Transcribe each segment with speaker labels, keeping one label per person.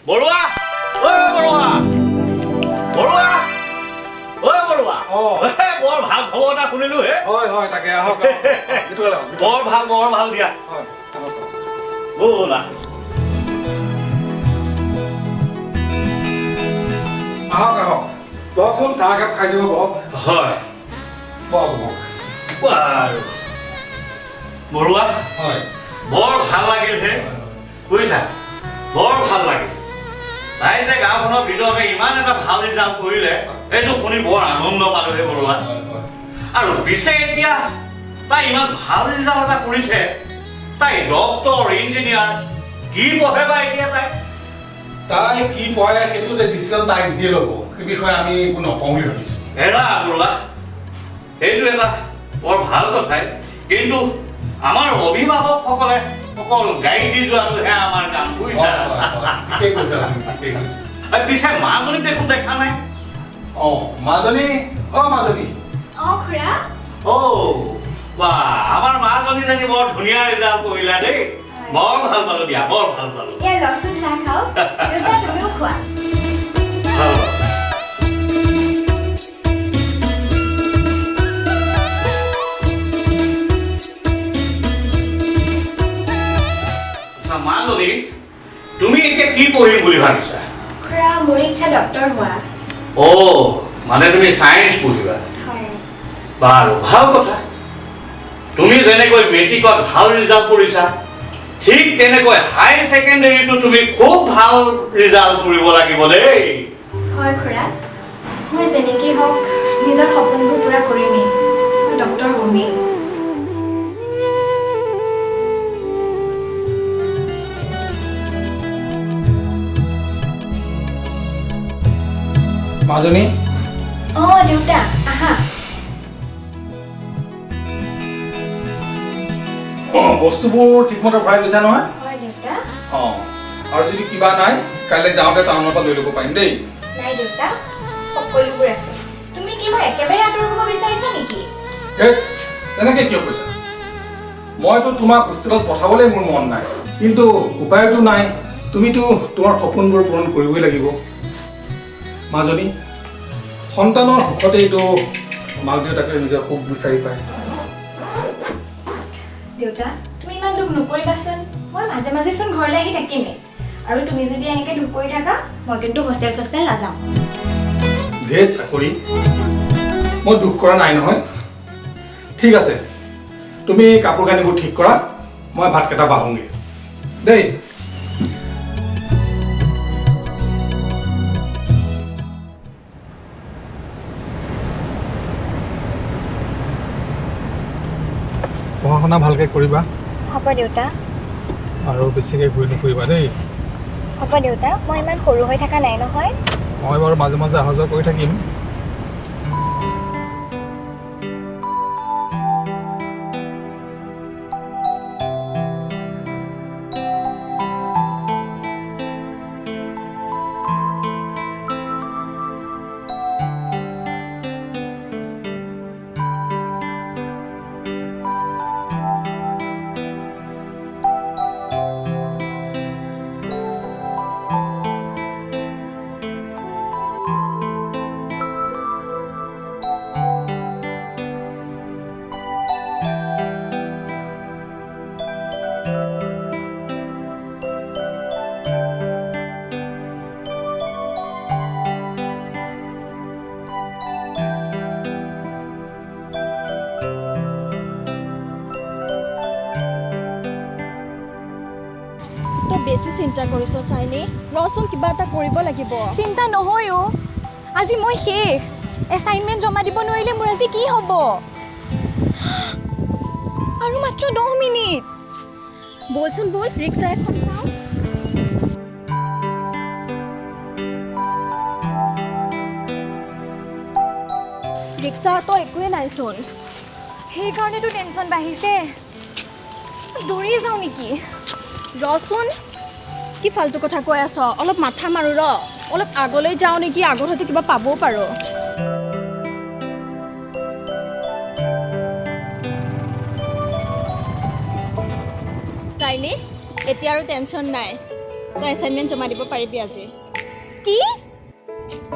Speaker 1: বৰুৱা ঐ বৰুৱা বৰুৱা ঐ বৰুৱা বৰ ভাল খবৰ এটা শুনিলো হে
Speaker 2: হয় তাকে আহক
Speaker 1: বৰ ভাল দিয়া ব'লা
Speaker 2: আহক বহকচোন চাহ একাপ খাই যাব বহক
Speaker 1: হয়
Speaker 2: বহক
Speaker 1: বৰুৱা
Speaker 2: হয়
Speaker 1: বৰ ভাল লাগিল হে বুজিছা বৰ ভাল লাগিল তাই যে গাঁওখনৰ ভিতৰতে ইমান এটা ভাল ৰিজাল্ট কৰিলে এইটো শুনি বৰ আনন্দ পালো হে বৰুৱা আৰু পিছে এতিয়া তাই ইমান ভাল ৰিজাল্ট এটা কৰিছে তাই ডক্টৰ ইঞ্জিনিয়াৰ কি পঢ়ে বা এতিয়া
Speaker 2: তাই কি পঢ়ে সেইটো ডিচিশ্যন তাই নিজে ল'ব সেই বিষয়ে আমি একো নকওঁ বুলি ভাবিছোঁ
Speaker 1: এৰা বৰুৱা এইটো এটা বৰ ভাল কথাই কিন্তু আমাৰ অভিভাৱকসকলে অকল গাড়ী দি যোৱাটোহে আমাৰ কাম বুজিছা
Speaker 2: ঠিকেই কৈছা ঠিকেই কৈছা
Speaker 1: পিছে মাজনীক দেখোন দেখা নাই
Speaker 2: মাজনী মাজনী
Speaker 3: খুৰা
Speaker 1: বা আমাৰ মাজনী জানি বৰ ধুনীয়া ৰিজাল্ট কৰিলা দেই বৰ ভাল পালো দিয়া বৰ ভাল পালো
Speaker 3: এই লচুন চাহ খাও দেউতা তুমিও খোৱা
Speaker 1: মাজনী তুমি এতিয়া কি পঢ়িম বুলি ভাবিছা
Speaker 3: খুৰা মোৰ ইচ্ছা ডক্টৰ হোৱা
Speaker 1: মানে তুমি সায়েন্স পঢ়িবা
Speaker 3: হয়
Speaker 1: বাৰু ভাল কথা তুমি যেনেকৈ মেট্ৰিকত ভাল ৰিজাল্ট কৰিছা ঠিক তেনেকৈ হাই সেকেন্ডাৰীটো তুমি খুব ভাল ৰিজাল্ট কৰিব লাগিব দেই
Speaker 3: হয় খুৰা মই যেনেকৈ হওক নিজৰ সপোনবোৰ পূৰা কৰিমেই মই ডক্টৰ হ'মেই
Speaker 2: মাজনী
Speaker 3: দেউতা আহা
Speaker 2: বস্তুবোৰ ঠিকমতে ভৰাই গৈছা নহয়
Speaker 3: হয় দেউতা
Speaker 2: আৰু যদি কিবা নাই কাইলৈ যাওঁতে টাউনৰ পৰা লৈ ল'ব পাৰিম দেই
Speaker 3: নাই দেউতা সকলোবোৰ আছে তুমি কি মই একেবাৰে আঁতৰ হ'ব বিচাৰিছা নেকি
Speaker 2: তেনেকৈ কিয় কৈছা মইতো তোমাক হোষ্টেলত পঠাবলৈ মোৰ মন নাই কিন্তু উপায়তো নাই তুমিতো তোমাৰ সপোনবোৰ পূৰণ কৰিবই লাগিব মাজনী সন্তানৰ সুখতেইতো মাক দেউতাকে নিজৰ সুখ বিচাৰি পায়
Speaker 3: দেউতা তুমি ইমান দুখ নকৰিবাচোন মই মাজে মাজে চোন ঘৰলৈ আহি থাকিমেই আৰু তুমি যদি এনেকৈ দুখ কৰি থাকা মই কিন্তু হোষ্টেল নাযাওঁ
Speaker 2: ধেৰ চাকৰি মই দুখ কৰা নাই নহয় ঠিক আছে তুমি কাপোৰ কানিবোৰ ঠিক কৰা মই ভাতকেইটা বাঢ়োঁগৈ দেই পঢ়া শুনা ভালকৈ কৰিবা
Speaker 3: হ'ব দেউতা
Speaker 2: আৰু বেছিকৈ ঘূৰি নুফুৰিবা দেই
Speaker 3: হ'ব দেউতা মই ইমান সৰু হৈ থকা নাই নহয়
Speaker 2: মই বাৰু মাজে মাজে অহা যোৱা কৰি থাকিম
Speaker 4: বেছি চিন্তা কৰিছ চাইনি ৰচোন কিবা এটা কৰিব লাগিব চিন্তা নহয়ও আজি মই শেষ এছাইনমেণ্ট জমা দিব নোৱাৰিলে মোৰ আজি কি হ'ব আৰু মাত্ৰ 10 মিনিট বলচোন বল ৰিক্সা এখন চাওঁ ৰিক্সাতো একোৱে নাইচোন সেইকাৰণেতো টেনশ্যন বাঢ়িছে দৌৰি যাওঁ নেকি ৰচোন কি ফালতু কথা কৈ আছ অলপ মাথা মাৰো ৰ অলপ আগলৈ যাওঁ নেকি আগত হয়তো কিবা পাবও পাৰো চাইনি এতিয়া আৰু টেনশ্যন নাই তই এছাইনমেণ্ট জমা দিব পাৰিবি আজি।
Speaker 3: কি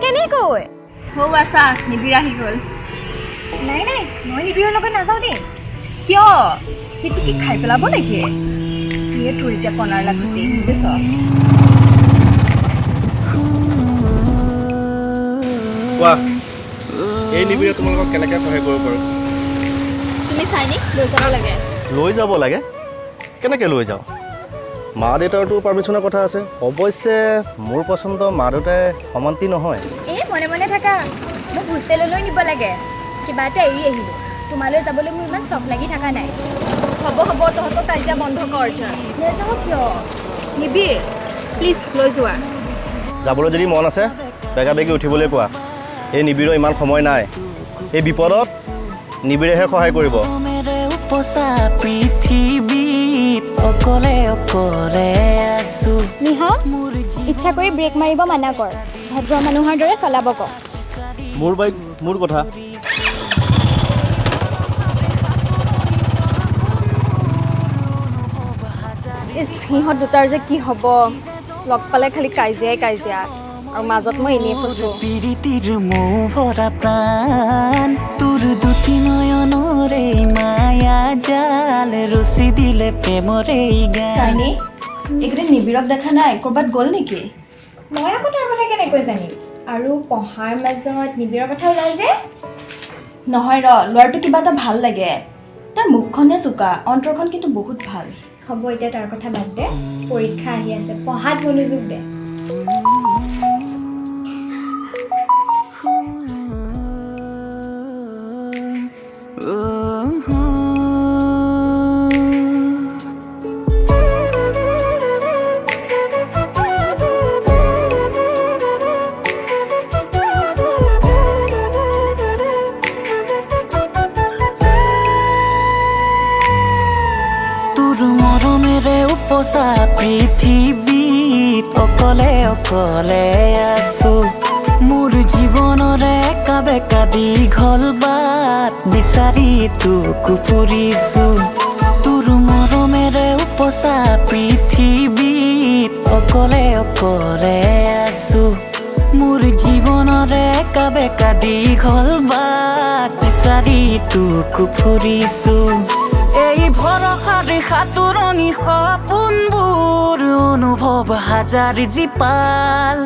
Speaker 3: কেনেকৈ
Speaker 4: হৌ আছা নিবিৰ আহি গ'ল।
Speaker 3: নাই নাই মই নিবিৰৰ লগত নাযাওঁ দেই।
Speaker 4: কিয় সেইটো কি খাই পেলাব নেকি? কিয়ে তোৰ এতিয়া কণাৰ লাগতে বুজিছ?
Speaker 5: কোৱা এই নিবিৰে তোমালোকক কেনেকৈ সহায় কৰিব পাৰোঁ?
Speaker 4: তুমি চাইনি লৈ যাব লাগে।
Speaker 5: লৈ যাব লাগে? কেনেকৈ লৈ যাওঁ? মা দেউতাৰতো পাৰ্মিশ্যনৰ কথা আছে। অৱশ্যে মোৰ পচন্দ মা দেউতাই সমান্তি নহয়।
Speaker 3: এই মনে মনে থাকা, মোক হোষ্টেললৈ নিব লাগে। কিবা এটা এৰি আহিলোঁ, তোমালৈ যাবলৈ মোৰ ইমান চখ লাগি থকা নাই।
Speaker 4: হ'ব হ'ব তহঁতৰ কাজিয়া বন্ধ কৰ।
Speaker 3: নেযাওঁ কিয়?
Speaker 4: নিবিৰ প্লিজ লৈ যোৱা।
Speaker 5: যাবলৈ যদি মন আছে বেগা বেগি উঠিবলৈ কোৱা। এই নিবিৰৰ ইমান সময় নাই। এই বিপদত নিবিৰেহে সহায় কৰিব।
Speaker 3: নিহা ইচ্ছা কৰি ব্ৰেক মাৰিব মানা কৰ। ভদ্ৰ মানুহৰ দৰে চলাব ক।
Speaker 5: মোৰ বাইক মোৰ কথা।
Speaker 4: ইছ সিহঁত দুটাৰ যে কি হ'ব, লগ পালে খালি কাজিয়াই কাজিয়া আৰু মাজত মই এনেই ফচো।
Speaker 6: পিৰিতিৰ মৌ ভৰা প্ৰাণ তোৰ দুটি নয়নৰে মায়া জাল ৰচি দিলে প্ৰেমৰে গান।
Speaker 4: চাইনি এইকেইদিন নিবিৰক দেখা নাই, ক'ৰবাত গ'ল নেকি?
Speaker 3: মই আকৌ তাৰ কথা কেনেকৈ জানিম? আৰু পঢ়াৰ মাজত নিবিৰৰ কথা ওলাই যে।
Speaker 4: নহয় ল'ৰাটো কিবা এটা ভাল লাগে। তাৰ মুখখনে চোকা, অন্তৰখন কিন্তু বহুত ভাল।
Speaker 3: হ'ব এতিয়া তাৰ কথা বাদ দে, পৰীক্ষা আহি আছে, পঢ়াত মনোযোগ দে।
Speaker 6: উপচা পৃথিৱীত অকলে অকলে আছো। মোৰ জীৱনৰে একা বেকা দীঘল বাট বিচাৰি তোক ফুৰিছো। তোৰ মৰমেৰে উপচা পৃথিৱীত অকলে অকলে আছো। মোৰ জীৱনৰে একা বেকা দীঘল বাট বিচাৰি তোক ফুৰিছো। এই ভৰসাৰ সাঁতোৰনি সপোনবোৰ অনুভৱ হাজাৰ জীপাল।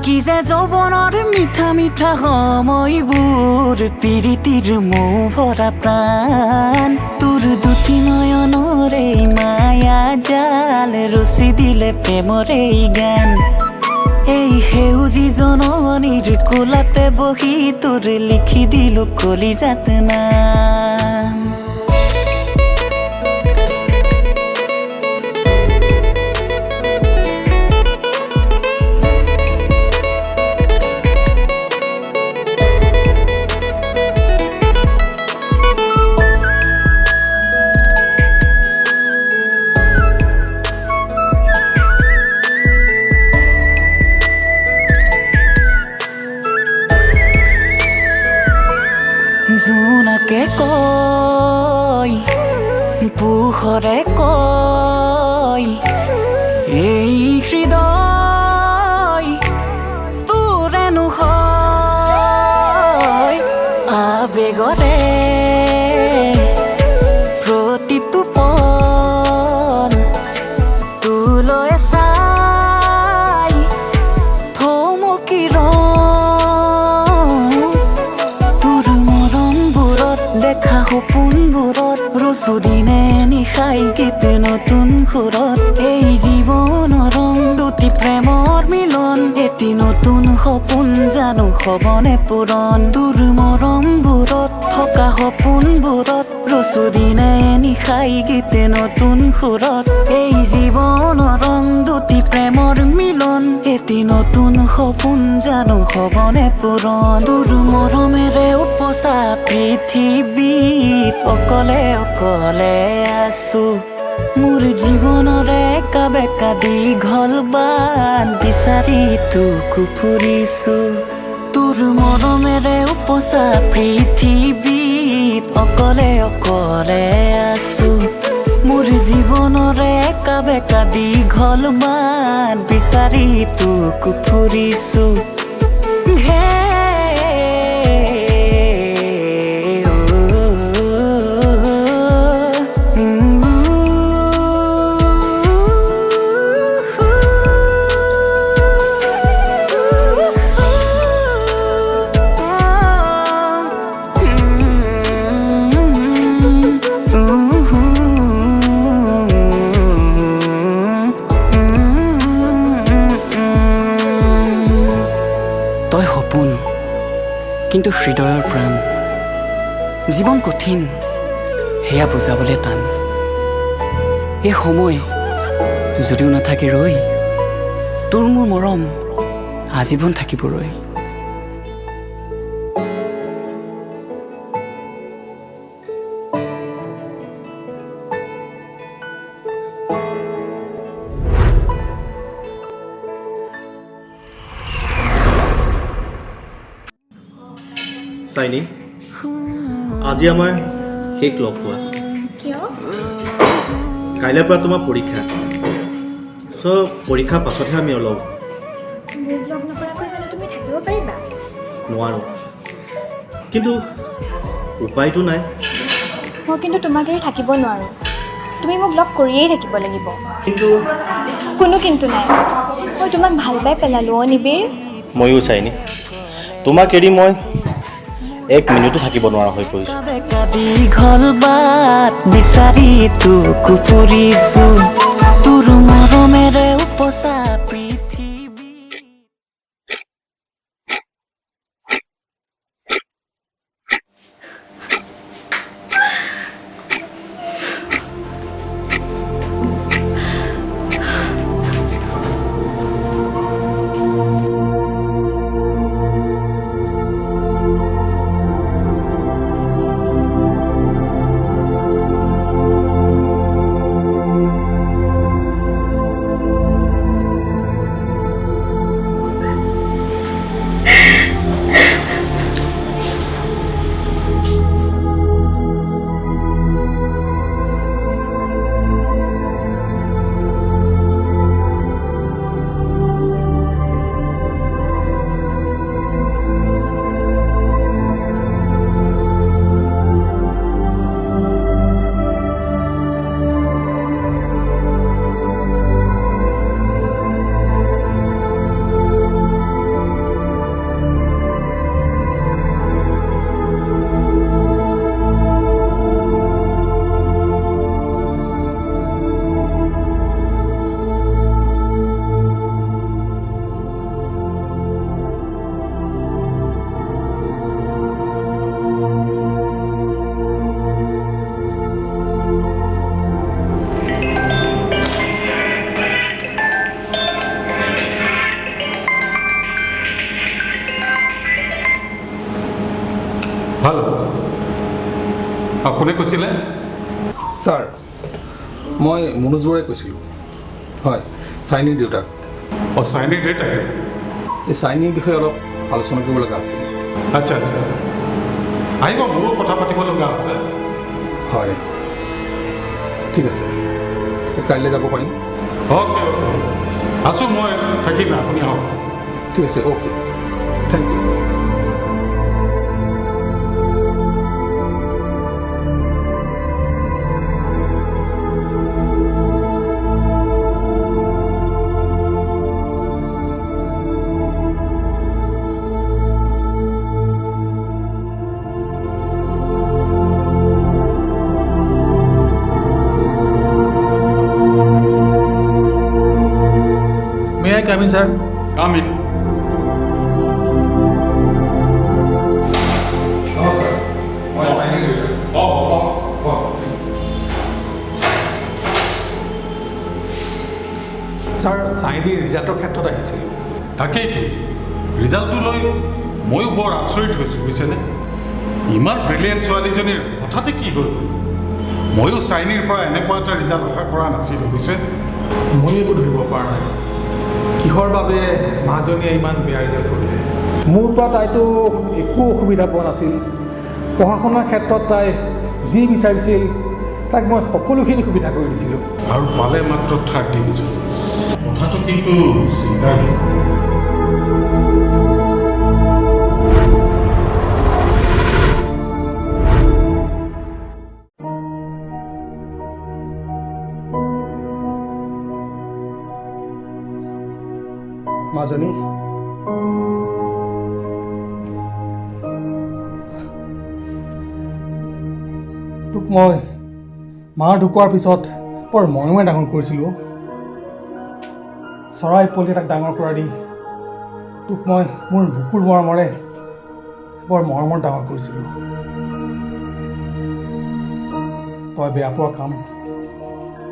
Speaker 6: কি যে যৌৱনৰ মিঠা মিঠা সময়বোৰ পিৰিতিৰ মৌ ভৰা প্ৰাণ তোৰ দুটি নয়নৰে মায়া জাল ৰচি দিলে প্ৰেমৰে গান। এই সেউজী জননীৰ কোলাতে বহি তোৰ লিখি দিলো কলিজাত নাম। জোনাকে কয় পোহৰে কয় এই হৃদয় তোৰেনো হয়। আবেগৰে প্ৰতিটো পল তোলৈ চাই থমকি দেখা সপোনবোৰত ৰচো দিনে নিশাই গীত নতুন সুৰত। এই জীৱনৰ ৰং দুটি প্ৰেমৰ মিলন এটি নতুন সপোন জানো হ'বনে পূৰণ। তোৰ মৰমবোৰত থকা সপোনবোৰত ৰচো দিনে নিশাই গীত নতুন সুৰত। এই জীৱনৰ ৰং দুটি প্ৰেমৰ মিলন এটি নতুন সপোন জানো হ'বনে পূৰণ। তোৰ মৰমেৰে উপচা পৃথিৱীত অকলে অকলে আছো। মোৰ জীৱনৰে একা বেকা দীঘল বাট বিচাৰি তোক ফুৰিছো। তোৰ মৰমেৰে উপচা পৃথিৱীত অকলে অকলে আছো। মোৰ জীৱনৰে একা বেকা দীঘল বাট বিচাৰি তোক ফুৰিছো হে কিন্তু হৃদয়ৰ প্ৰাণ জীৱন কঠিন সেয়া বুজাবলৈ টান এই সময় যদিও নাথাকে ৰৈ তোৰ মোৰ মৰম আজীৱন থাকিব ৰৈ
Speaker 5: চাইনি আজি আমাৰ শেষ লগ হোৱা
Speaker 3: কিয়
Speaker 5: কাইলৈৰ পৰা তোমাৰ পৰীক্ষা চ' পৰীক্ষাৰ পাছতহে আমি অলপ
Speaker 3: মোক লগ নকৰাকৈ জানো তুমি থাকিব পাৰিবা
Speaker 5: নোৱাৰোঁ কিন্তু উপায়টো নাই
Speaker 4: মই কিন্তু তোমাক এৰি থাকিব নোৱাৰোঁ তুমি মোক লগ কৰিয়েই থাকিব লাগিব
Speaker 5: কিন্তু
Speaker 4: কোনো কিন্তু নাই মই তোমাক ভাল পাই পেলালোঁ অ' নিবিৰ
Speaker 5: ময়ো চাইনি তোমাক এৰি মই এক মিনিটো থাকিব নোৱাৰা হৈ পৰিছোঁ
Speaker 6: বেকা দীঘল বাট বিচাৰি তোক ফুৰিছো তোৰ মৰমেৰে উপচা পৃথিৱী
Speaker 7: হেল্ল' কোনে কৈছিলে
Speaker 2: ছাৰ মই মনোজ বৰাই কৈছিলোঁ হয় চাইনিৰ দেউতাক
Speaker 7: অঁ চাইনিৰ দেউতাকে
Speaker 2: এই চাইনিৰ বিষয়ে অলপ আলোচনা কৰিব লগা আছিল
Speaker 7: আচ্ছা আচ্ছা আহিব মোৰো কথা পাতিব লগা আছে
Speaker 2: হয় ঠিক আছে কাইলৈ যাব পাৰিম
Speaker 7: অ'কে অ'কে আছোঁ মই থাকিম আপুনি আহক
Speaker 2: ঠিক আছে okay thank you May I come in, sir?
Speaker 7: Come in
Speaker 2: নমস্কাৰ মই চাইনিৰ দেউতাক
Speaker 7: অঁ
Speaker 2: ছাৰ চাইনিৰ ৰিজাল্টৰ ক্ষেত্ৰত আহিছিল
Speaker 7: তাকেইতো ৰিজাল্টটো লৈ ময়ো বৰ আচৰিত হৈছোঁ বুজিছেনে ইমান ব্ৰিলিয়েণ্ট ছোৱালীজনীৰ হঠাতে কি হৈ গ'ল ময়ো চাইনিৰ পৰা এনেকুৱা এটা ৰিজাল্ট আশা কৰা নাছিলোঁ বুজিছে
Speaker 2: ময়ো একো ধৰিব পৰা নাই কিহৰ বাবে মাজনীয়ে ইমান বেয়া ৰিজাল্ট কৰিলে মোৰ পৰা তাইতো একো অসুবিধা পোৱা নাছিল পঢ়া শুনাৰ ক্ষেত্ৰত তাই যি বিচাৰিছিল তাক মই সকলোখিনি সুবিধা কৰি দিছিলোঁ।
Speaker 7: আৰু পালে মাত্ৰ 3rd ডিভিজন। কথাটো কিন্তু চিন্তাৰ বিষয়।
Speaker 2: মাজনী, তোক মই মাৰ ঢুকোৱাৰ পিছত বৰ মৰমে ডাঙৰ কৰিছিলোঁ। চৰাই পোৱালি এটাক ডাঙৰ কৰা দি তোক মই মোৰ বুকুৰ মৰমৰে বৰ মৰমত ডাঙৰ কৰিছিলোঁ। তই বেয়া পোৱা কাম,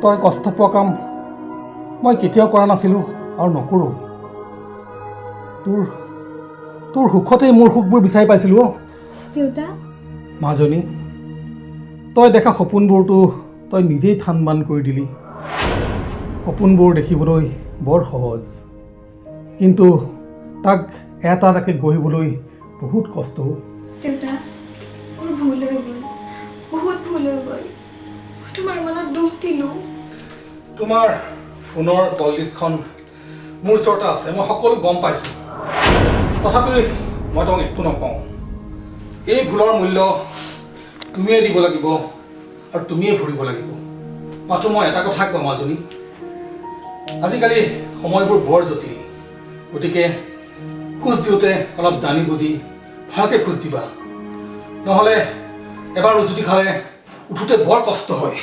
Speaker 2: তই কষ্ট পোৱা কাম মই কেতিয়াও কৰা নাছিলোঁ আৰু নকৰোঁ। তোৰ সুখতেই মোৰ সুখবোৰ বিচাৰি পাইছিলোঁ।
Speaker 3: দেউতা,
Speaker 2: মাজনী, তই দেখা সপোনবোৰতো তই নিজেই থান বান কৰি দিলি। সপোনবোৰ দেখিবলৈ বৰ সহজ, কিন্তু তাক এটা এটাকৈ গঢ়িবলৈ বহুত কষ্ট।
Speaker 3: দেউতা, মোৰ ভুল হৈ গ'ল, বহুত ভুল হৈ গ'ল। মই তোমাৰ মনত দুখ দিলোঁ।
Speaker 2: তোমাৰ ফোনৰ কল লিষ্টখন মোৰ ওচৰতে আছে, মই সকলো গম পাইছোঁ। তথাপি মই তোমাক একো নকওঁ। এই ভুলৰ মূল্য তুমিয়ে দিব লাগিব আৰু তুমিয়ে ভৰিব লাগিব। মাথো মই এটা কথা কওঁ মাজনী, আজিকালি সময়বোৰ বৰ জটিল, গতিকে খোজ দিওঁতে অলপ জানি বুজি ভালকৈ খোজ দিবা, নহ'লে এবাৰ উজুতি খালে উঠোঁতে বৰ কষ্ট হয়।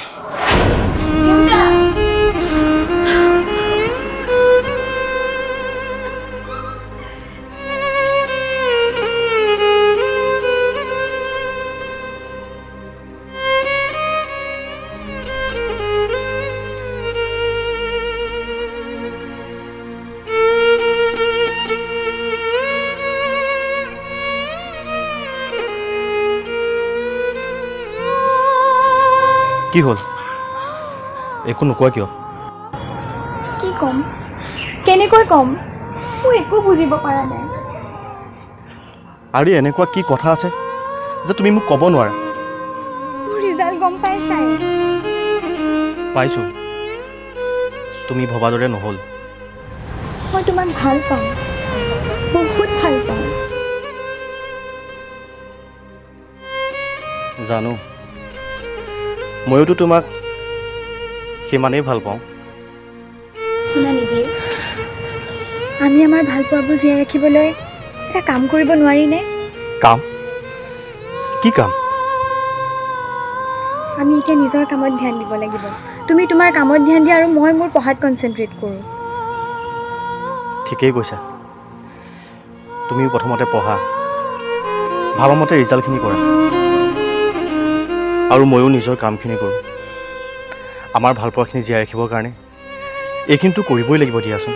Speaker 3: দেউতা,
Speaker 5: কি হ'ল? একো নোকোৱা কিয়?
Speaker 4: কি ক'ম, কেনেকৈ ক'ম, মই একো বুজিব পৰা নাই।
Speaker 5: আৰু এনেকুৱা কি কথা আছে যে তুমি মোক ক'ব নোৱাৰা?
Speaker 4: মোৰ ৰিজাল্ট গম পাইছাই।
Speaker 5: পাইছোঁ, তুমি ভবা দৰে নহ'ল।
Speaker 4: মই তোমাক ভাল পাওঁ, বহুত ভাল পাওঁ।
Speaker 5: জানো, ময়োতো তোমাক সিমানেই ভাল পাওঁ।
Speaker 4: শুনা নিবিৰ, আমি আমাৰ ভাল পোৱাবোৰ জীয়াই ৰাখিবলৈ এটা কাম কৰিব নোৱাৰিনে?
Speaker 5: কাম? কি কাম?
Speaker 4: আমি এতিয়া নিজৰ কামত ধ্যান দিব লাগিব। তুমি তোমাৰ কামত ধ্যান দিয়া আৰু মই মোৰ পঢ়াত কনচেনট্ৰেট কৰোঁ।
Speaker 5: ঠিকেই কৈছা। তুমিও প্ৰথমতে পঢ়া, ভাবামতে ৰিজাল্টখিনি কৰা, আৰু ময়ো নিজৰ কামখিনি কৰোঁ। আমাৰ ভালপোৱাখিনি জীয়াই ৰাখিবৰ কাৰণে এইখিনিতো কৰিবই লাগিব দিয়াচোন।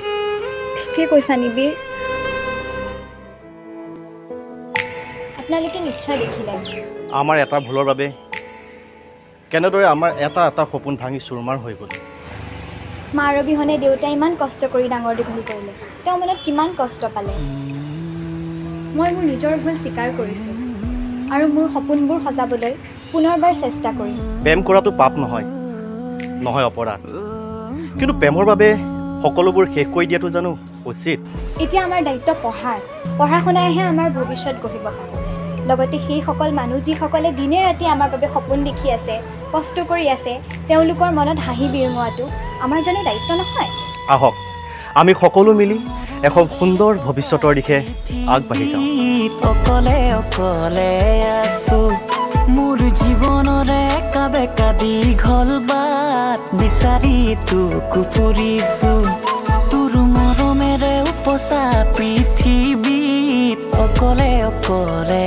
Speaker 4: ঠিকেই কৈছা নিবিৰ। আপোনালোকে নিশ্চয় দেখিলে
Speaker 5: আমাৰ এটা ভুলৰ বাবে কেনেদৰে আমাৰ এটা এটা সপোন ভাঙি চুৰমাৰ হৈ গ'ল।
Speaker 4: মাৰ অবিহনে দেউতাই ইমান কষ্ট কৰি ডাঙৰ দীঘল কৰিলে, তেওঁ মনত কিমান কষ্ট পালে। মই মোৰ নিজৰ ভুল স্বীকাৰ কৰিছোঁ আৰু মোৰ সপোনবোৰ সজাবলৈ পুনৰবাৰ চেষ্টা কৰিম।
Speaker 5: প্ৰেম কৰাটো পাপ নহয়, নহয় অপৰাধ, কিন্তু প্ৰেমৰ বাবে সকলোবোৰ শেষ কৰি দিয়াটো জানো উচিত?
Speaker 4: এতিয়া আমাৰ দায়িত্ব পঢ়া শুনাইহে আমাৰ ভৱিষ্যত গঢ়িব পাৰে। লগতে সেইসকল মানুহ যিসকলে দিনে ৰাতি আমাৰ বাবে সপোন দেখি আছে, কষ্ট কৰি আছে, তেওঁলোকৰ মনত হাঁহি বিৰঙোৱাটো আমাৰ জানো দায়িত্ব নহয়?
Speaker 5: আহক আমি সকলো মিলি এখন সুন্দৰ ভৱিষ্যতৰ দিশে আগবাঢ়ি যাওঁ।
Speaker 6: অকলে অকলে আছো, মোৰ জীৱনৰে একা বেকা দীঘল বাট বিচাৰি তোক ফুৰিছো, তোৰ মৰমেৰে উপচা পৃথিৱীত অকলে অকলে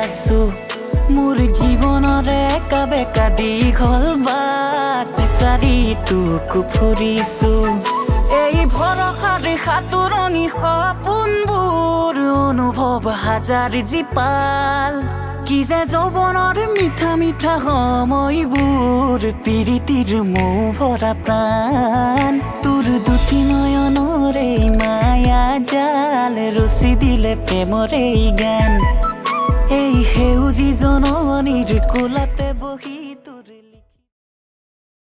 Speaker 6: আছো, মোৰ জীৱনৰে একা বেকা দীঘল বাট বিচাৰি তোক ফুৰিছো, এই ভৰসাৰে সাঁতোৰনি সপোনবোৰ অনুভৱ হাজাৰ জীপাল, কি যে যৌৱনৰ মিঠা মিঠা সময়বোৰ প্ৰীতিৰ মৌ ভৰা প্ৰাণ, তোৰ দুটি নয়নৰে মায়া জাল ৰচি দিলে প্ৰেমৰে গান, এই সেউজী জননীৰ কোলাত